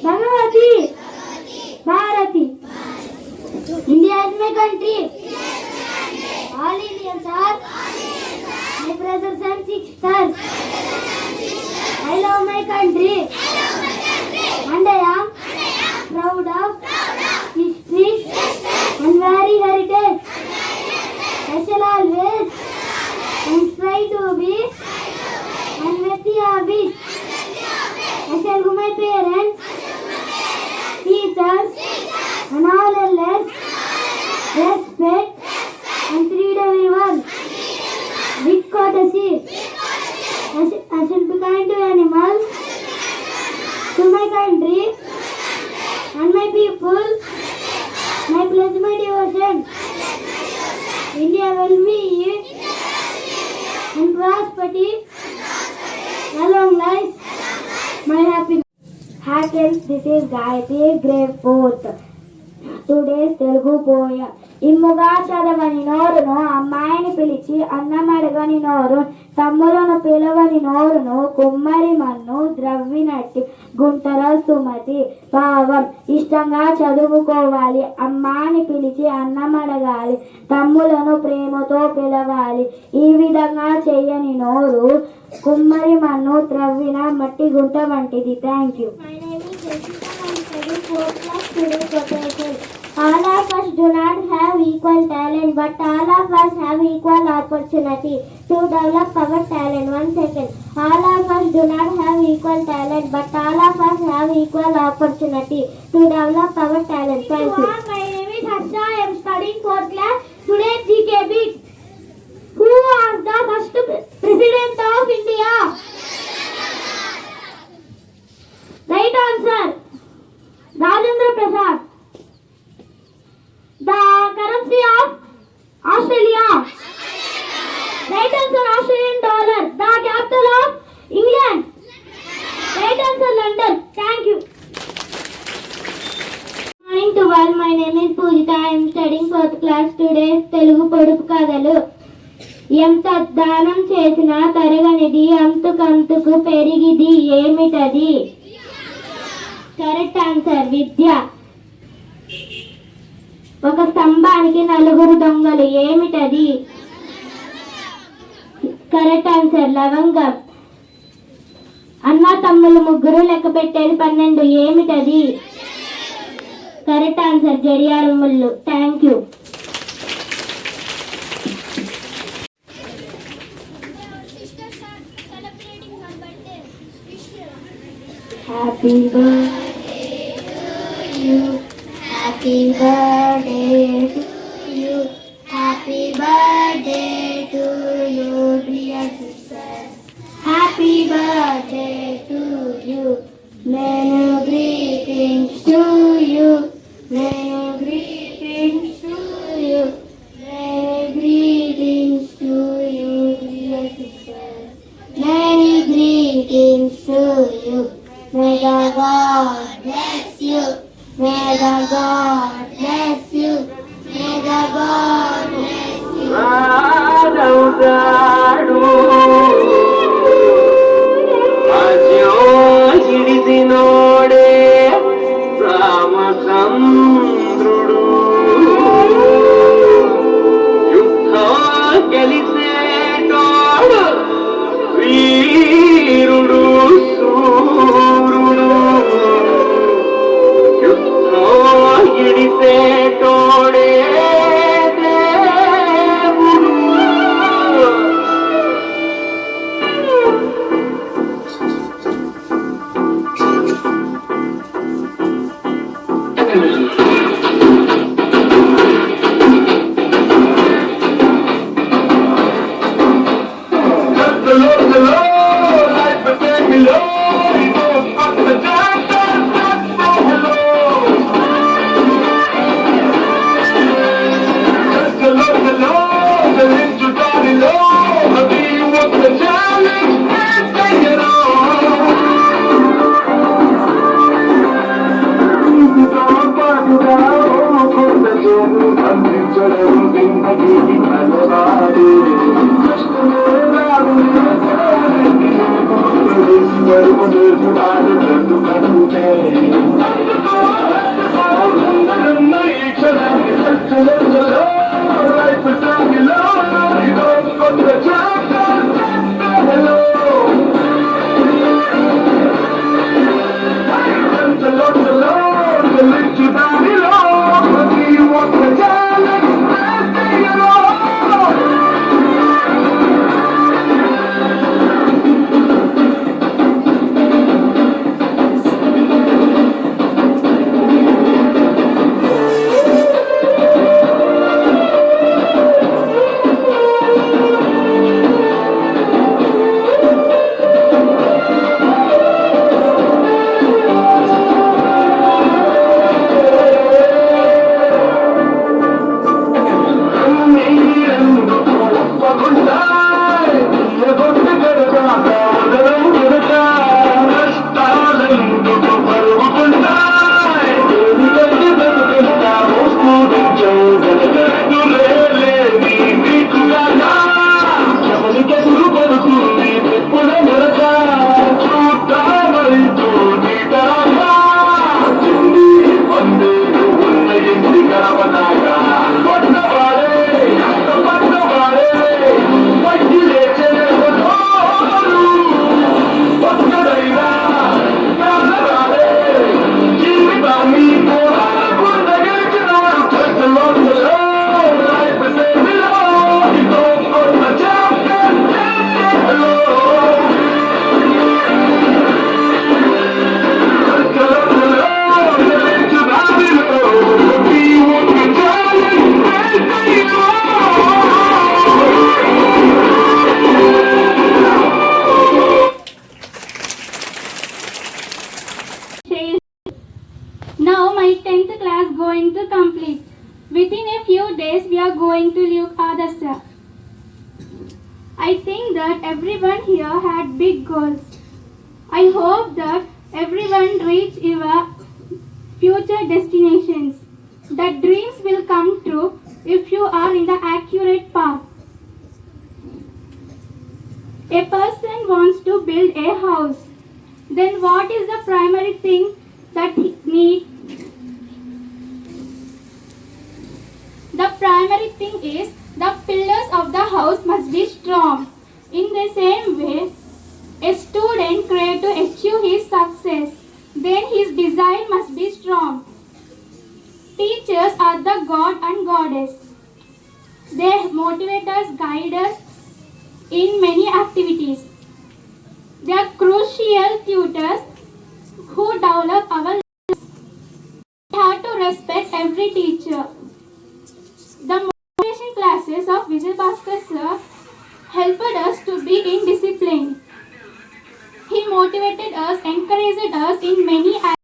Bhagavati, Bharati. India is my country. All Indians are my brothers and sisters. I love my country. And I am proud of history and very heritage. I shall always and try to be and with the habit. I shall go my parents, teachers, and all elders, respect and treat everyone with courtesy. I shall be kind to animals, to my country and my people. I pledge my devotion. India will be and prosperity, a long life, my happiness. Hi friends, this is Gayatri, grade 4th. Today's Telugu poem. ఇమ్ముగా చదవని నోరును అమ్మాయిని పిలిచి అన్నం అడగని నోరు తమ్ములను పిలవని నోరును కుమ్మరి మన్ను ద్రవ్వినట్టి గుంటర సుమతి. భావం: ఇష్టంగా చదువుకోవాలి, అమ్మాని పిలిచి అన్నం అడగాలి, తమ్ములను ప్రేమతో పిలవాలి. ఈ విధంగా చేయని నోరు కుమ్మరి మన్ను త్రవ్విన మట్టి గుంట వంటిది. Thank you. All of us do not have equal talent, but all of us have equal opportunity to develop our talent. 1 second. All of us do not have equal talent, but all of us have equal opportunity to develop our talent. Thank you. My name is Harsha. I am studying 4th class. Today GK Bits. Who was the first president of India? Right answer. Rajendra Prasad. The currency of Australia. Right answer, Australian dollar. The capital of England. Right answer, London. Thank you. Good morning to all. My name is Pujita. I am studying 4th class. Today's Telugu పొడుపు కథలు. ఎంత దానం చేసినా తరగనిది అంతుకంతుకు పెరిగిది ఏమిటది? Correct answer, విద్య. ఒక స్తంభానికి 4 దొంగలు, ఏమిటది? కరెక్ట్ ఆన్సర్, లవంగం. అన్న తమ్ముళ్ళు 3 లెక్క పెట్టేది 12, ఏమిటది? కరెక్ట్ ఆన్సర్, గడియారం ముళ్ళు. Thank you. Happy birthday to you. Happy birthday to you. Happy birthday to you, dear sister. Happy birthday to you. Many greetings to you. Many greetings to you. Many greetings to you, dear sister. Many greetings to you. May the God bless you. May the God bless you. May the God bless you. Radhaudadu Ajyo hidisinode Ramachandrudu Yuddha gelisedodu Veerudu Surudu ఇడిసేటోడే దేవుడు. going to complete. Within a few days, we are going to leave Adarsa. I think that everyone here had big goals. I hope that everyone reach your future destinations. That dreams will come true if you are in the accurate path. A person wants to build a house. Then what is the primary thing that he needs? The primary thing is the pillars of the house must be strong. In the same way, a student craves to achieve his success. Then his desire must be strong. Teachers are the god and goddess. They motivate us, guide us in many activities. They are crucial tutors who develop our lives. We have to respect every teacher. The motivation classes of Vijay Bhaskar sir helped us to be in discipline. He motivated us, encouraged us in many